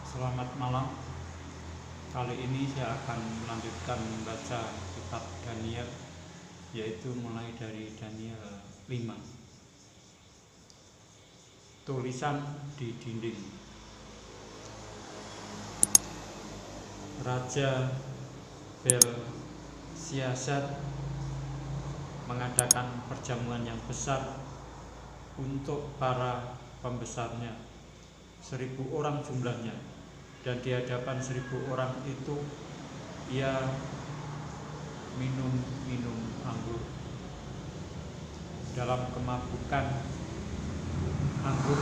Selamat malam. Kali ini saya akan melanjutkan membaca kitab Daniel, yaitu mulai dari Daniel 5. Tulisan di dinding. Raja Belsyazar mengadakan perjamuan yang besar untuk para pembesarnya, 1.000 orang jumlahnya. Dan di hadapan 1.000 orang itu ia minum anggur. Dalam kemabukan anggur,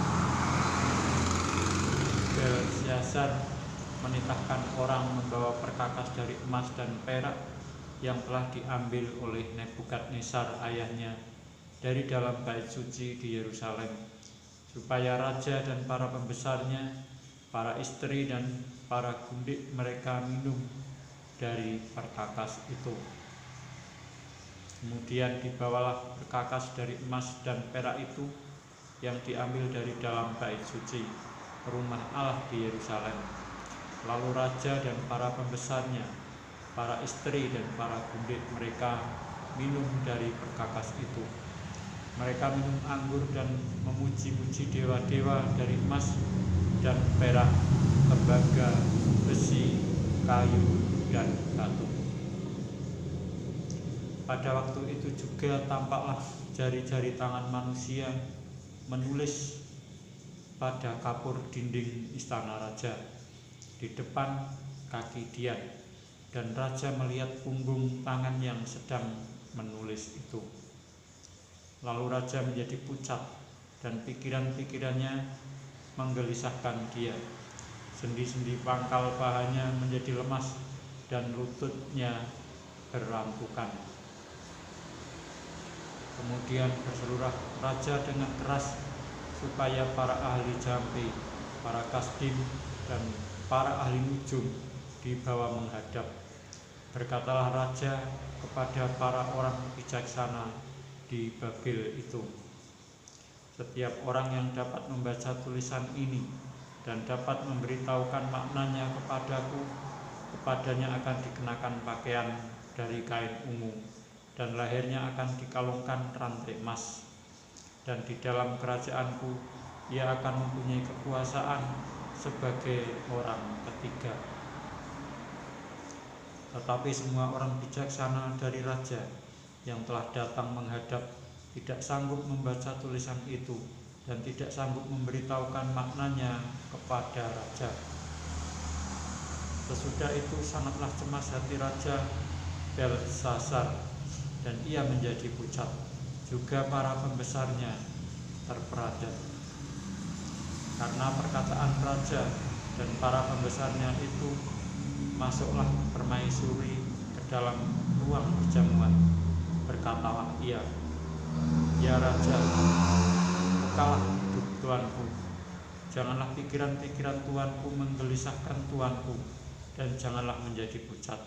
Belsyazar menitahkan orang membawa perkakas dari emas dan perak yang telah diambil oleh Nebukadnezar ayahnya dari dalam bait suci di Yerusalem, supaya raja dan para pembesarnya, para istri dan para gundik mereka minum dari perkakas itu. Kemudian dibawalah perkakas dari emas dan perak itu yang diambil dari dalam bait suci rumah Allah di Yerusalem. Lalu raja dan para pembesarnya, para istri dan para gundik mereka minum dari perkakas itu. Mereka minum anggur dan memuji-muji dewa-dewa dari emas dan perak, tembaga, besi, kayu, dan batu. Pada waktu itu juga tampaklah jari-jari tangan manusia menulis pada kapur dinding istana raja di depan kaki Dian, dan raja melihat punggung tangan yang sedang menulis itu. Lalu raja menjadi pucat dan pikiran-pikirannya menggelisahkan dia. Sendi-sendi pangkal pahanya menjadi lemas dan lututnya berampukan. Kemudian berseluruh raja dengan keras supaya para ahli jampi, para kasdim, dan para ahli nujum dibawa menghadap. Berkatalah raja kepada para orang bijaksana di Babel itu, setiap orang yang dapat membaca tulisan ini dan dapat memberitahukan maknanya kepadaku, kepadanya akan dikenakan pakaian dari kain ungu, dan lehernya akan dikalungkan rantai emas. Dan di dalam kerajaanku ia akan mempunyai kekuasaan sebagai orang ketiga. Tetapi semua orang bijaksana dari raja yang telah datang menghadap tidak sanggup membaca tulisan itu dan tidak sanggup memberitahukan maknanya kepada raja. Sesudah itu sangatlah cemas hati Raja Belsyazar, dan ia menjadi pucat. Juga para pembesarnya terperanjat. Karena perkataan raja dan para pembesarnya itu, masuklah permaisuri ke dalam ruang perjamuan. Berkatalah ia, "Ya Raja, kekalah hidup Tuanku. Janganlah pikiran-pikiran Tuanku menggelisahkan Tuanku, dan janganlah menjadi pucat.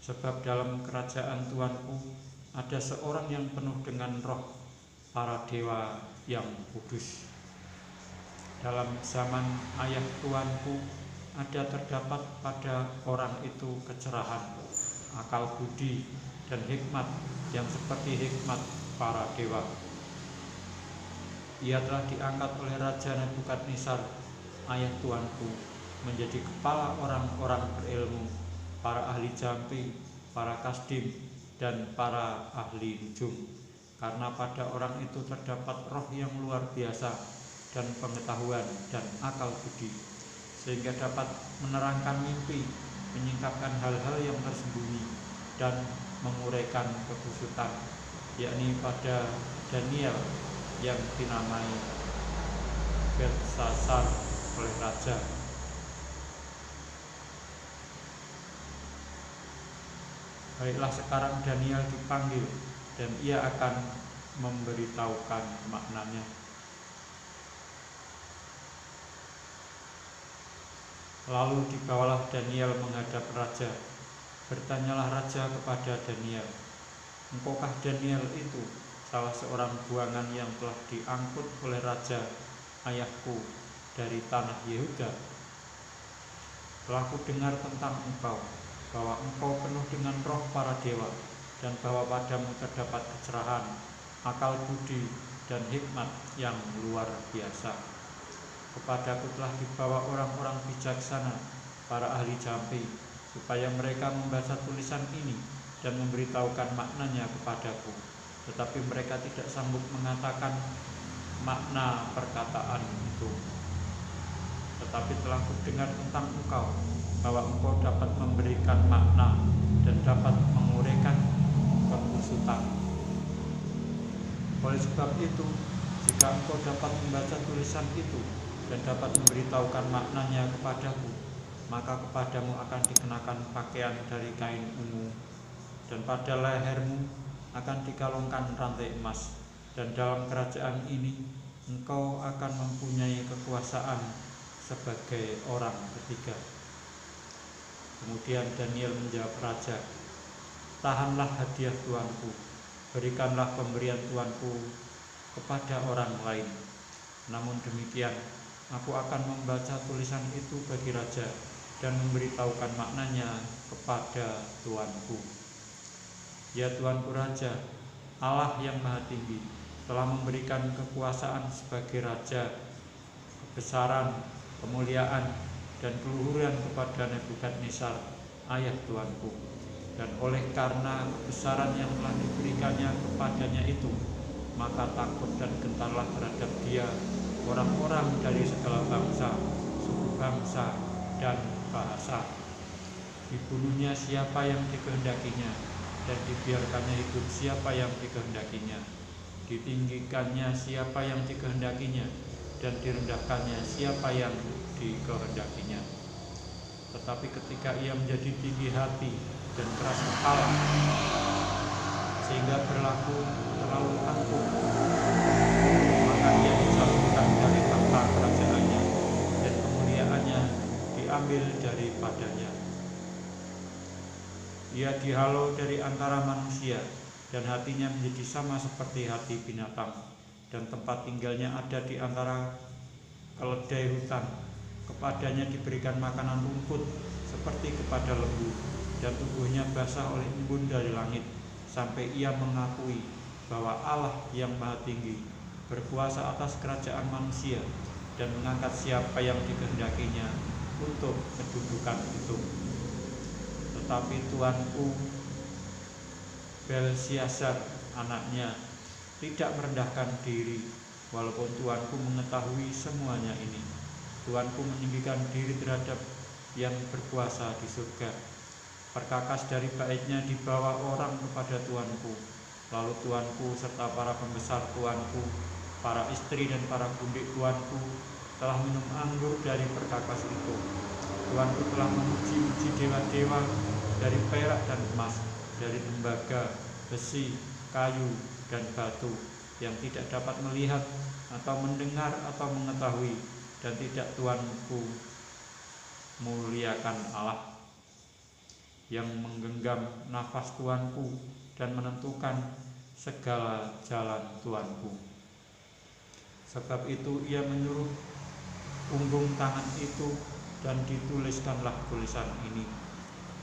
Sebab dalam kerajaan Tuanku ada seorang yang penuh dengan roh para dewa yang kudus. Dalam zaman ayah Tuanku ada terdapat pada orang itu kecerahan, akal budi, dan hikmat yang seperti hikmat para dewa. Ia telah diangkat oleh Raja Nebukadnezar, ayah Tuanku, menjadi kepala orang-orang berilmu, para ahli jampi, para kasdim, dan para ahli nujum. Karena pada orang itu terdapat roh yang luar biasa dan pengetahuan dan akal budi, sehingga dapat menerangkan mimpi, menyingkapkan hal-hal yang tersembunyi, dan menguraikan kekusutan, yakni pada Daniel yang dinamai Belsyazar oleh raja. Baiklah, sekarang Daniel dipanggil dan ia akan memberitahukan maknanya. Lalu dibawalah Daniel menghadap raja. Bertanyalah raja kepada Daniel, "Engkaukah Daniel itu salah seorang buangan yang telah diangkut oleh raja ayahku dari tanah Yehuda?" Telah kudengar tentang engkau, bahwa engkau penuh dengan roh para dewa, dan bahwa padamu terdapat kecerahan, akal budi, dan hikmat yang luar biasa. Kepadaku telah dibawa orang-orang bijaksana, para ahli jampi, supaya mereka membaca tulisan ini dan memberitahukan maknanya kepadaku. Tetapi mereka tidak sanggup mengatakan makna perkataan itu. Tetapi telah kudengar tentang engkau, bahwa engkau dapat memberikan makna dan dapat menguraikan kekusutan. Oleh sebab itu, jika engkau dapat membaca tulisan itu dan dapat memberitahukan maknanya kepadaku, maka kepadamu akan dikenakan pakaian dari kain ungu, dan pada lehermu akan dikalungkan rantai emas, dan dalam kerajaan ini engkau akan mempunyai kekuasaan sebagai orang ketiga. Kemudian Daniel menjawab raja, tahanlah hadiah tuanku, berikanlah pemberian tuanku kepada orang lain. Namun demikian, aku akan membaca tulisan itu bagi raja dan memberitahukan maknanya kepada tuanku. Ya tuanku raja, Allah yang Maha Tinggi telah memberikan kekuasaan sebagai raja, kebesaran, kemuliaan, dan keluhuran kepada Nebukadnezar, ayah tuanku. Dan oleh karena kebesaran yang telah diberikannya kepadanya itu, maka takut dan gentarlah terhadap dia orang-orang dari segala bangsa, suku bangsa, dan bahasa. Dibunuhnya siapa yang dikehendakinya, dan dibiarkannya hidup siapa yang dikehendakinya. Ditinggikannya siapa yang dikehendakinya, dan direndahkannya siapa yang dikehendakinya. Tetapi ketika ia menjadi tinggi hati dan keras kepala, sehingga berlaku terlalu angkuh, maka ia dijauhkan dari tahta kerajaannya, dan kemuliaannya diambil daripadanya. Ia dihalau dari antara manusia, dan hatinya menjadi sama seperti hati binatang, dan tempat tinggalnya ada di antara keledai hutan. Kepadanya diberikan makanan rumput seperti kepada lembu, dan tubuhnya basah oleh embun dari langit, sampai ia mengakui bahwa Allah yang Maha Tinggi berkuasa atas kerajaan manusia, dan mengangkat siapa yang dikehendakinya untuk kedudukan itu. Tetapi tuanku Belsiasar, anaknya, tidak merendahkan diri, walaupun tuanku mengetahui semuanya ini. Tuanku meninggikan diri terhadap yang berkuasa di surga. Perkakas dari baitnya dibawa orang kepada tuanku. Lalu tuanku serta para pembesar tuanku, para istri dan para gundik tuanku telah minum anggur dari perkakas itu. Tuanku telah memuji-muji dewa-dewa dari perak dan emas, dari tembaga, besi, kayu, dan batu, yang tidak dapat melihat atau mendengar atau mengetahui, dan tidak tuanku muliakan Allah yang menggenggam nafas tuanku dan menentukan segala jalan tuanku. Sebab itu ia menyuruh punggung tangan itu, dan dituliskanlah tulisan ini.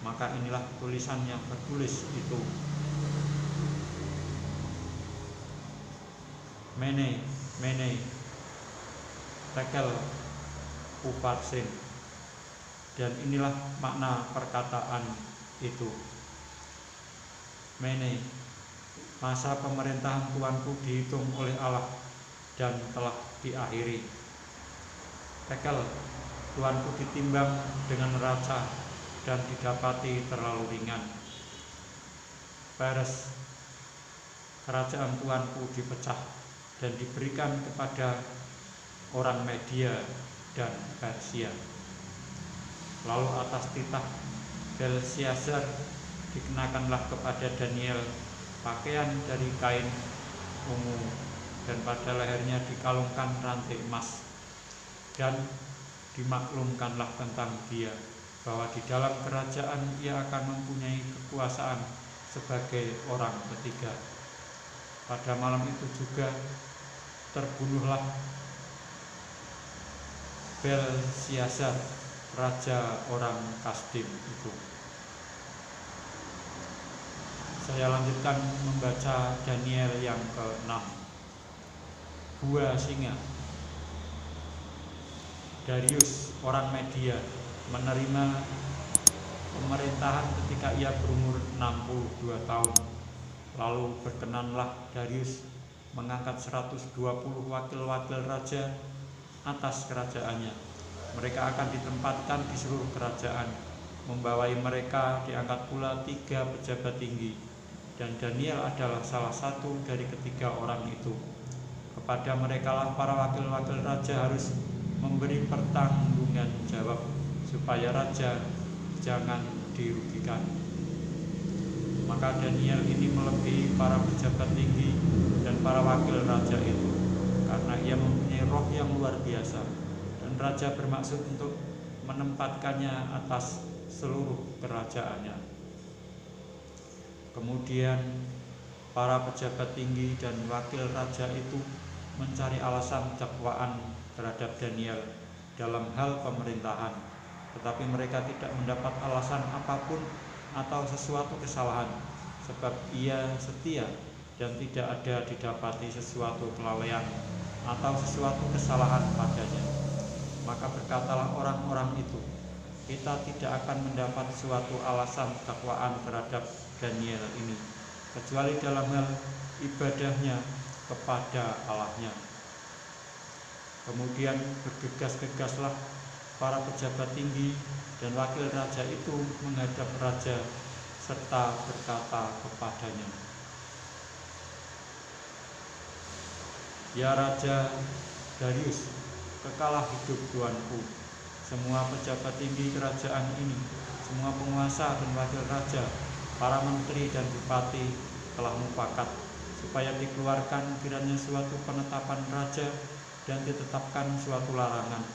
Maka inilah tulisan yang tertulis itu: Mene, Mene, Tekel, Uparsin. Dan inilah makna perkataan itu. Mene, masa pemerintahan tuanku dihitung oleh Allah dan telah diakhiri. Tekel, tuanku ditimbang dengan neraca dan didapati terlalu ringan. Peres, kerajaan tuanku dipecah dan diberikan kepada orang Media dan Persia. Lalu atas titah Belsiasar dikenakanlah kepada Daniel pakaian dari kain ungu, dan pada lehernya dikalungkan rantai emas. Dan dimaklumkanlah tentang dia bahwa di dalam kerajaan ia akan mempunyai kekuasaan sebagai orang ketiga. Pada malam itu juga terbunuhlah Belsiasar raja orang Kasdim itu. Saya lanjutkan membaca Daniel yang ke-6. Gua singa. Darius orang Media menerima pemerintahan ketika ia berumur 62 tahun. Lalu berkenanlah Darius mengangkat 120 wakil-wakil raja atas kerajaannya. Mereka akan ditempatkan di seluruh kerajaan. Membawai mereka diangkat pula 3 pejabat tinggi, dan Daniel adalah salah satu dari ketiga orang itu. Kepada merekalah para wakil-wakil raja harus memberi pertanggungan jawab, supaya raja jangan dirugikan. Maka Daniel ini melebihi para pejabat tinggi dan para wakil raja itu, karena ia mempunyai roh yang luar biasa, dan raja bermaksud untuk menempatkannya atas seluruh kerajaannya. Kemudian para pejabat tinggi dan wakil raja itu mencari alasan dakwaan terhadap Daniel dalam hal pemerintahan, tetapi mereka tidak mendapat alasan apapun atau sesuatu kesalahan, sebab ia setia dan tidak ada didapati sesuatu kelalaian atau sesuatu kesalahan padanya. Maka berkatalah orang-orang itu, kita tidak akan mendapat suatu alasan dakwaan terhadap Daniel ini, kecuali dalam hal ibadahnya kepada Allahnya. Kemudian bergegas-gegaslah para pejabat tinggi dan wakil raja itu menghadap raja serta berkata kepadanya, "Ya Raja Darius, kekalah hidup tuanku. Semua pejabat tinggi kerajaan ini, semua penguasa dan wakil raja, para menteri dan bupati telah mufakat supaya dikeluarkan kiranya suatu penetapan raja dan ditetapkan suatu larangan,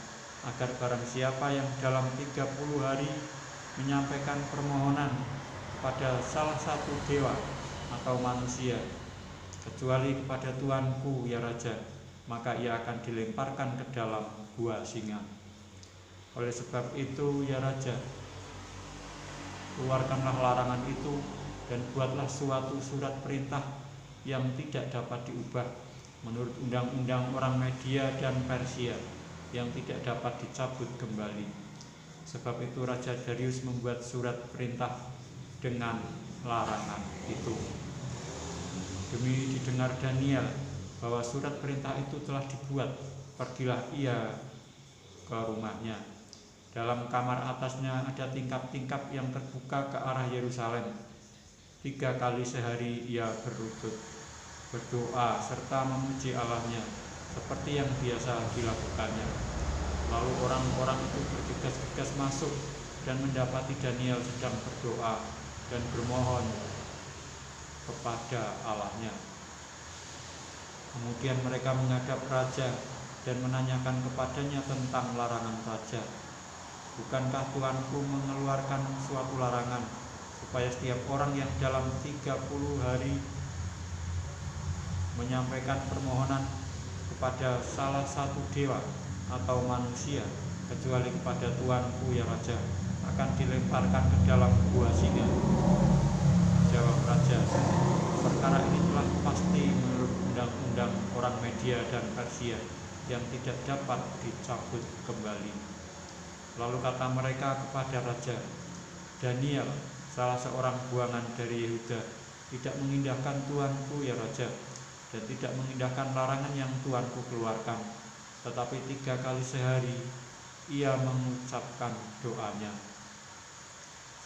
agar barang siapa yang dalam 30 hari menyampaikan permohonan kepada salah satu dewa atau manusia, kecuali kepada tuanku ya Raja, maka ia akan dilemparkan ke dalam gua singa. Oleh sebab itu ya Raja, keluarkanlah larangan itu dan buatlah suatu surat perintah yang tidak dapat diubah menurut undang-undang orang Media dan Persia, yang tidak dapat dicabut kembali." Sebab itu Raja Darius membuat surat perintah dengan larangan itu. Demi didengar Daniel bahwa surat perintah itu telah dibuat, pergilah ia ke rumahnya. Dalam kamar atasnya ada tingkap-tingkap yang terbuka ke arah Yerusalem. 3 kali sehari ia berdoa serta memuji Allahnya seperti yang biasa dilakukannya. Lalu orang-orang itu bergegas-gegas masuk dan mendapati Daniel sedang berdoa dan bermohon kepada Allahnya. Kemudian mereka menghadap raja dan menanyakan kepadanya tentang larangan raja. "Bukankah tuanku mengeluarkan suatu larangan supaya setiap orang yang dalam 30 hari menyampaikan permohonan kepada salah satu dewa atau manusia, kecuali kepada tuanku ya Raja, akan dilemparkan ke dalam gua singa?" Jawab raja, "Perkara ini telah pasti menurut undang-undang orang Media dan Persia yang tidak dapat dicabut kembali." Lalu kata mereka kepada raja, "Daniel, salah seorang buangan dari Yehuda, tidak mengindahkan tuanku ya Raja, dan tidak mengindahkan larangan yang tuanku keluarkan, tetapi 3 kali sehari ia mengucapkan doanya."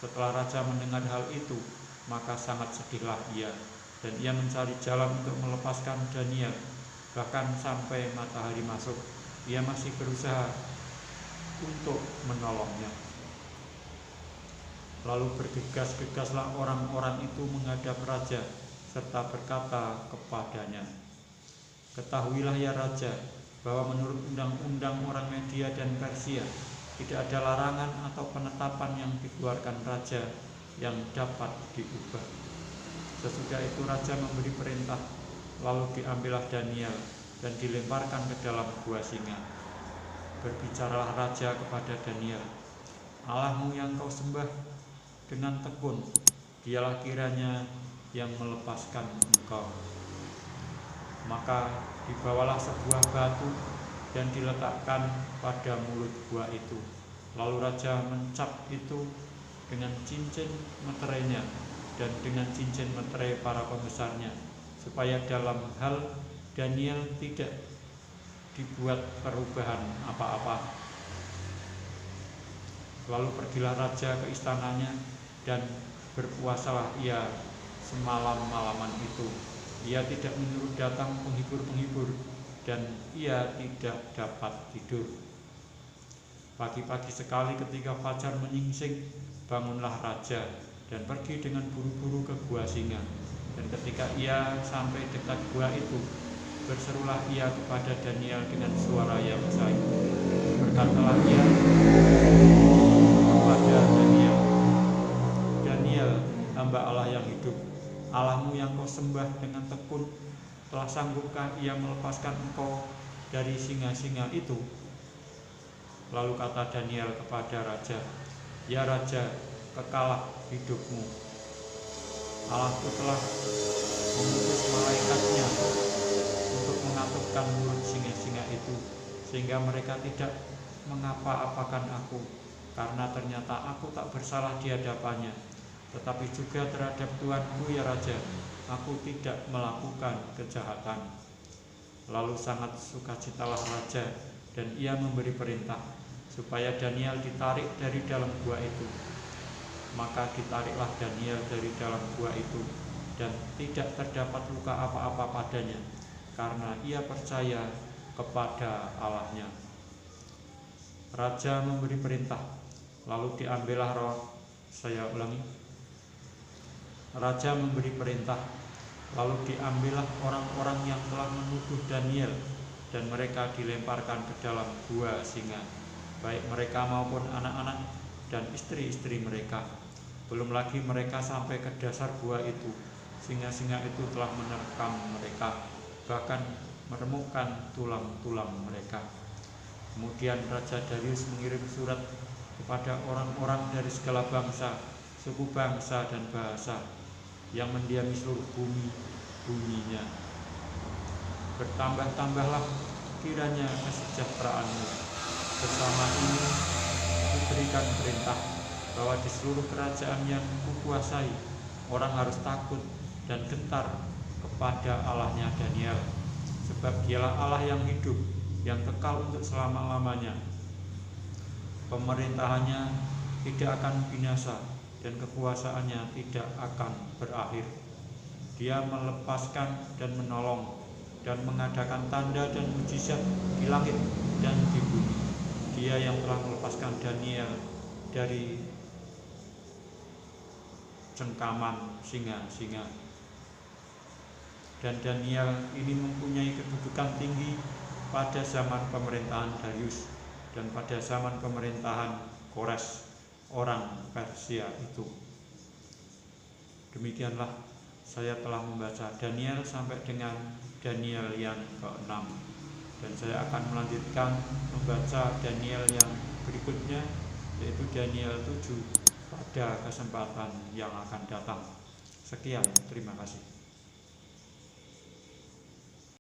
Setelah raja mendengar hal itu, maka sangat sedihlah ia, dan ia mencari jalan untuk melepaskan Daniel. Bahkan sampai matahari masuk, ia masih berusaha untuk menolongnya. Lalu bergegas-gegaslah orang-orang itu menghadap raja serta berkata kepadanya, "Ketahuilah ya Raja, bahwa menurut undang-undang orang Media dan Persia tidak ada larangan atau penetapan yang dikeluarkan raja yang dapat diubah." Sesudah itu raja memberi perintah, lalu diambillah Daniel dan dilemparkan ke dalam gua singa. Berbicaralah raja kepada Daniel, Allahmu yang kau sembah dengan tekun, dialah kiranya yang melepaskan engkau. Maka dibawalah sebuah batu dan diletakkan pada mulut gua itu. Lalu raja mencap itu dengan cincin meterainya dan dengan cincin meterai para pembesarnya, supaya dalam hal Daniel tidak dibuat perubahan apa-apa. Lalu pergilah raja ke istananya, dan berpuasalah ia semalam-malaman itu. Ia tidak menyuruh datang penghibur-penghibur, dan ia tidak dapat tidur. Pagi-pagi sekali ketika fajar menyingsing, bangunlah raja dan pergi dengan buru-buru ke gua singa. Dan ketika ia sampai dekat gua itu, berserulah ia kepada Daniel dengan suara yang sayu. Berkatalah ia kepada Daniel, Daniel, hamba Allah yang hidup, Allahmu yang kau sembah dengan tekun, telah sanggupkah ia melepaskan engkau dari singa-singa itu? Lalu kata Daniel kepada raja, ya raja, kekalah hidupmu. Allahku telah mengutus malaikatnya untuk mengatupkan mulut singa-singa itu, sehingga mereka tidak mengapa-apakan aku, karena ternyata aku tak bersalah di hadapannya. Tetapi juga terhadap Tuanku ya raja, aku tidak melakukan kejahatan. Lalu sangat sukacitalah raja, dan ia memberi perintah supaya Daniel ditarik dari dalam gua itu. Maka ditariklah Daniel dari dalam gua itu, dan tidak terdapat luka apa-apa padanya, karena ia percaya kepada Allahnya. Raja memberi perintah, lalu diambillah Raja memberi perintah, lalu diambillah orang-orang yang telah menuduh Daniel, dan mereka dilemparkan ke dalam gua singa, baik mereka maupun anak-anak dan istri-istri mereka. Belum lagi mereka sampai ke dasar gua itu, singa-singa itu telah menerkam mereka, bahkan meremukkan tulang-tulang mereka. Kemudian Raja Darius mengirim surat kepada orang-orang dari segala bangsa, suku bangsa dan bahasa yang mendiami seluruh bumi bunyinya. Bertambah-tambahlah kiranya kesejahteraanmu. Bersama ini kuberikan perintah bahwa di seluruh kerajaan yang kukuasai, orang harus takut dan gentar kepada Allahnya Daniel, sebab dialah Allah yang hidup, yang kekal untuk selama-lamanya. Pemerintahannya tidak akan binasa, dan kekuasaannya tidak akan berakhir. Dia melepaskan dan menolong, dan mengadakan tanda dan mujizat di langit dan di bumi. Dia yang telah melepaskan Daniel dari cengkaman singa-singa. Dan Daniel ini mempunyai kedudukan tinggi pada zaman pemerintahan Darius dan pada zaman pemerintahan Kores, orang Persia itu. Demikianlah saya telah membaca Daniel sampai dengan Daniel yang ke-6, dan saya akan melanjutkan membaca Daniel yang berikutnya, yaitu Daniel 7 pada kesempatan yang akan datang. Sekian, terima kasih.